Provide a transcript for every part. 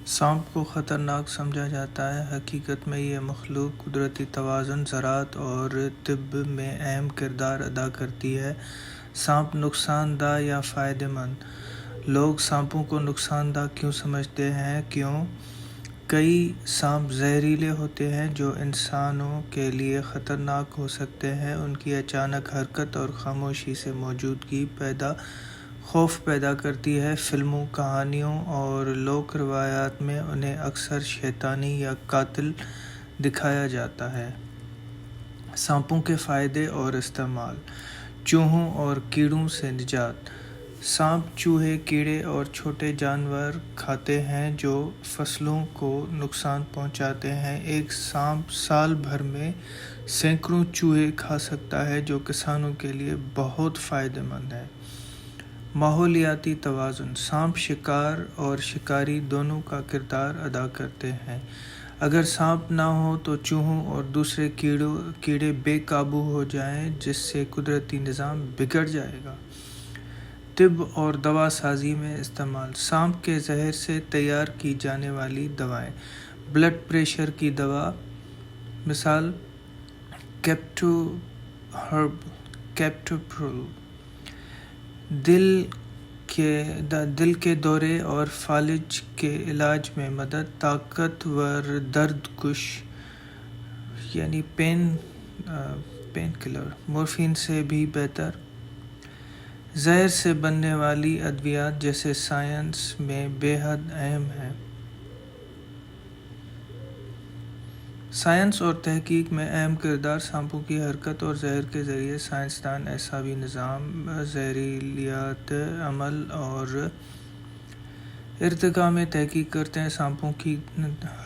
سانپ کو خطرناک سمجھا جاتا ہے، حقیقت میں یہ مخلوق قدرتی توازن، زراعت اور طب میں اہم کردار ادا کرتی ہے۔ سانپ نقصان دہ یا فائدہ مند؟ لوگ سانپوں کو نقصان دہ کیوں سمجھتے ہیں؟ کیوں؟ کئی سانپ زہریلے ہوتے ہیں جو انسانوں کے لیے خطرناک ہو سکتے ہیں۔ ان کی اچانک حرکت اور خاموشی سے موجودگی خوف پیدا کرتی ہے۔ فلموں، کہانیوں اور لوک روایات میں انہیں اکثر شیطانی یا قاتل دکھایا جاتا ہے۔ سانپوں کے فائدے اور استعمال۔ چوہوں اور کیڑوں سے نجات۔ سانپ چوہے، کیڑے اور چھوٹے جانور کھاتے ہیں جو فصلوں کو نقصان پہنچاتے ہیں۔ ایک سانپ سال بھر میں سینکڑوں چوہے کھا سکتا ہے، جو کسانوں کے لیے بہت فائدہ مند ہے۔ ماحولیاتی توازن۔ سانپ شکار اور شکاری دونوں کا کردار ادا کرتے ہیں۔ اگر سانپ نہ ہو تو چوہوں اور دوسرے کیڑے بے قابو ہو جائیں، جس سے قدرتی نظام بگڑ جائے گا۔ طب اور دوا سازی میں استعمال۔ سانپ کے زہر سے تیار کی جانے والی دوائیں۔ بلڈ پریشر کی دوا، مثال کیپٹوپرول۔ دل کے دورے اور فالج کے علاج میں مدد۔ طاقتور درد کش یعنی پین کلر، مورفین سے بھی بہتر۔ زہر سے بننے والی ادویات جیسے سائنس میں بے حد اہم ہے۔ سائنس اور تحقیق میں اہم کردار۔ سانپوں کی حرکت اور زہر کے ذریعے سائنسدان اعصابی نظام، زہریلیات عمل اور ارتقاء میں تحقیق کرتے ہیں۔ سانپوں کی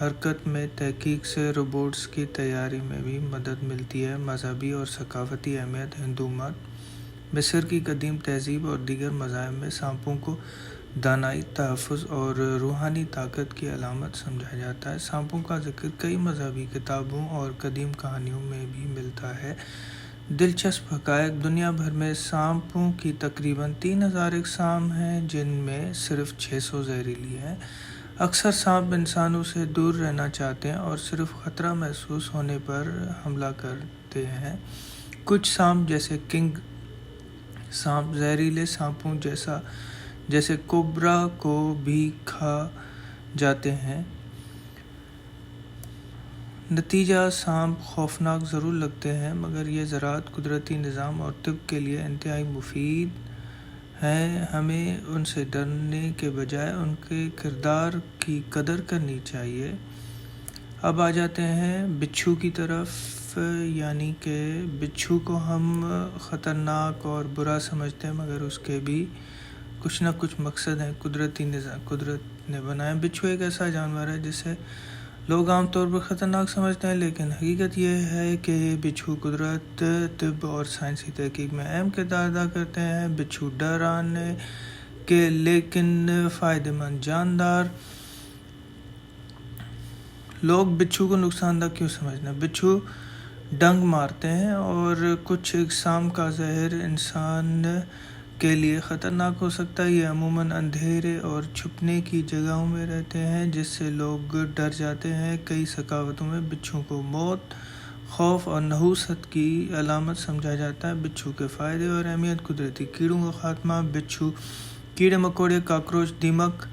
حرکت میں تحقیق سے روبوٹس کی تیاری میں بھی مدد ملتی ہے۔ مذہبی اور ثقافتی اہمیت۔ ہندو مت، مصر کی قدیم تہذیب اور دیگر مذاہب میں سانپوں کو دانائی، تحفظ اور روحانی طاقت کی علامت سمجھا جاتا ہے۔ سانپوں کا ذکر کئی مذہبی کتابوں اور قدیم کہانیوں میں بھی ملتا ہے۔ دلچسپ حقائق۔ دنیا بھر میں سانپوں کی تقریباً 3000 اقسام ہیں، جن میں صرف 600 زہریلی ہیں۔ اکثر سانپ انسانوں سے دور رہنا چاہتے ہیں اور صرف خطرہ محسوس ہونے پر حملہ کرتے ہیں۔ کچھ سانپ جیسے کنگ سانپ زہریلے سانپوں جیسے کوبرا کو بھی کھا جاتے ہیں۔ نتیجہ، سانپ خوفناک ضرور لگتے ہیں، مگر یہ زراعت، قدرتی نظام اور طب کے لیے انتہائی مفید ہیں۔ ہمیں ان سے ڈرنے کے بجائے ان کے کردار کی قدر کرنی چاہیے۔ اب آ جاتے ہیں بچھو کی طرف، یعنی کہ بچھو کو ہم خطرناک اور برا سمجھتے ہیں، مگر اس کے بھی کچھ نہ کچھ مقصد ہیں۔ قدرت نے بنایا۔ بچھو ایک ایسا جانور ہے جسے لوگ عام طور پر خطرناک سمجھتے ہیں، لیکن حقیقت یہ ہے کہ بچھو قدرت، طب اور سائنسی تحقیق میں اہم کردار ادا کرتے ہیں۔ بچھو ڈرانے کے لیکن فائدہ مند جاندار۔ لوگ بچھو کو نقصان دہ کیوں سمجھتے ہیں؟ بچھو ڈنگ مارتے ہیں اور کچھ اقسام کا زہر انسان کے لیے خطرناک ہو سکتا ہے۔ یہ عموماً اندھیرے اور چھپنے کی جگہوں میں رہتے ہیں، جس سے لوگ ڈر جاتے ہیں۔ کئی ثقافتوں میں بچھو کو موت، خوف اور نحوست کی علامت سمجھا جاتا ہے۔ بچھو کے فائدے اور اہمیت۔ قدرتی کیڑوں کا خاتمہ۔ بچھو کیڑے مکوڑے، کاکروچ، دیمک،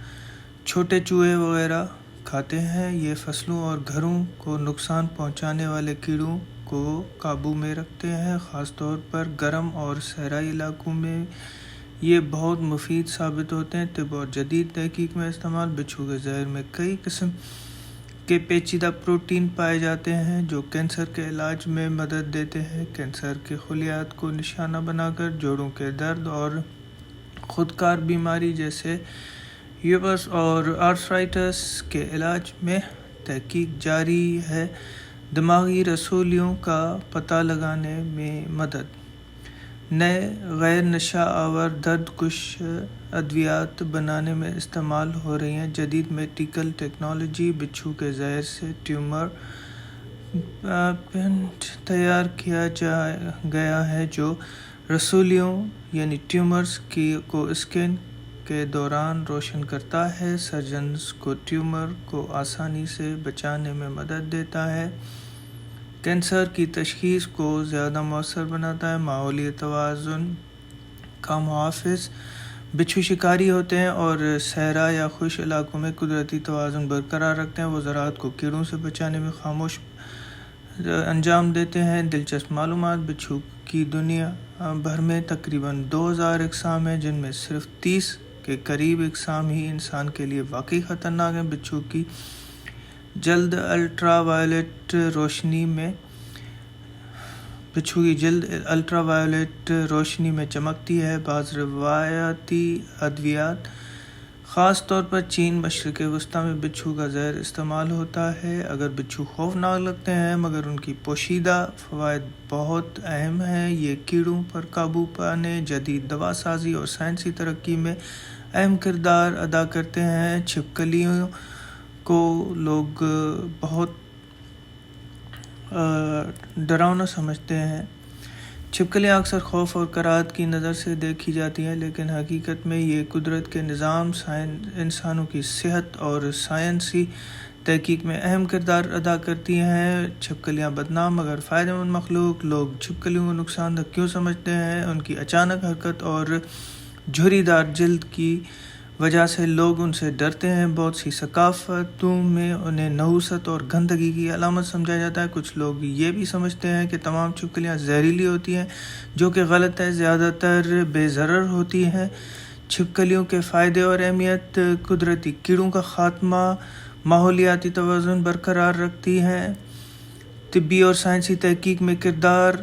چھوٹے چوہے وغیرہ کھاتے ہیں۔ یہ فصلوں اور گھروں کو نقصان پہنچانے والے کیڑوں کو قابو میں رکھتے ہیں، خاص طور پر گرم اور صحرائی علاقوں میں یہ بہت مفید ثابت ہوتے ہیں۔ طب اور جدید تحقیق میں استعمال۔ بچھو کے زہر میں کئی قسم کے پیچیدہ پروٹین پائے جاتے ہیں جو کینسر کے علاج میں مدد دیتے ہیں۔ کینسر کے خلیات کو نشانہ بنا کر جوڑوں کے درد اور خودکار بیماری جیسے لیپس اور آرتھرائٹس کے علاج میں تحقیق جاری ہے۔ دماغی رسولیوں کا پتہ لگانے میں مدد۔ نئے غیر نشہ آور درد کش ادویات بنانے میں استعمال ہو رہی ہیں۔ جدید میڈیکل ٹیکنالوجی۔ بچھو کے زہر سے ٹیومر تیار کیا گیا ہے جو رسولیوں یعنی ٹیومرز کو اسکین کے دوران روشن کرتا ہے، سرجنز کو ٹیومر کو آسانی سے بچانے میں مدد دیتا ہے، کینسر کی تشخیص کو زیادہ مؤثر بناتا ہے، ماحولی توازن کا محافظ۔ بچھو شکاری ہوتے ہیں اور صحرا یا خشک علاقوں میں قدرتی توازن برقرار رکھتے ہیں۔ وہ زراعت کو کیڑوں سے بچانے میں خاموش انجام دیتے ہیں۔ دلچسپ معلومات: بچھو کی دنیا بھر میں تقریباً 2000 اقسام ہیں، جن میں صرف 30 کے قریب اقسام ہی انسان کے لیے واقعی خطرناک ہیں۔ بچھو کی جلد الٹرا وائلیٹ روشنی میں چمکتی ہے۔ بعض روایتی ادویات، خاص طور پر چین مشرق وسطیٰ میں بچھو کا زہر استعمال ہوتا ہے۔ اگر بچھو خوفناک لگتے ہیں مگر ان کی پوشیدہ فوائد بہت اہم ہیں۔ یہ کیڑوں پر قابو پانے، جدید دوا سازی اور سائنسی ترقی میں اہم کردار ادا کرتے ہیں۔ چھپکلیوں کو لوگ بہت ڈراؤنا سمجھتے ہیں۔ چھپکلیاں اکثر خوف اور کراہت کی نظر سے دیکھی جاتی ہیں، لیکن حقیقت میں یہ قدرت کے نظام، انسانوں کی صحت اور سائنسی تحقیق میں اہم کردار ادا کرتی ہیں۔ چھپکلیاں بدنام مگر فائدہ مند مخلوق۔ لوگ چھپکلیوں کو نقصان دہ کیوں سمجھتے ہیں؟ ان کی اچانک حرکت اور جھری دار جلد کی وجہ سے لوگ ان سے ڈرتے ہیں۔ بہت سی ثقافتوں میں انہیں نحوست اور گندگی کی علامت سمجھا جاتا ہے۔ کچھ لوگ یہ بھی سمجھتے ہیں کہ تمام چھپکلیاں زہریلی ہوتی ہیں، جو کہ غلط ہے۔ زیادہ تر بے ضرر ہوتی ہیں۔ چھپکلیوں کے فائدے اور اہمیت: قدرتی کیڑوں کا خاتمہ ماحولیاتی توازن برقرار رکھتی ہے۔ طبی اور سائنسی تحقیق میں کردار: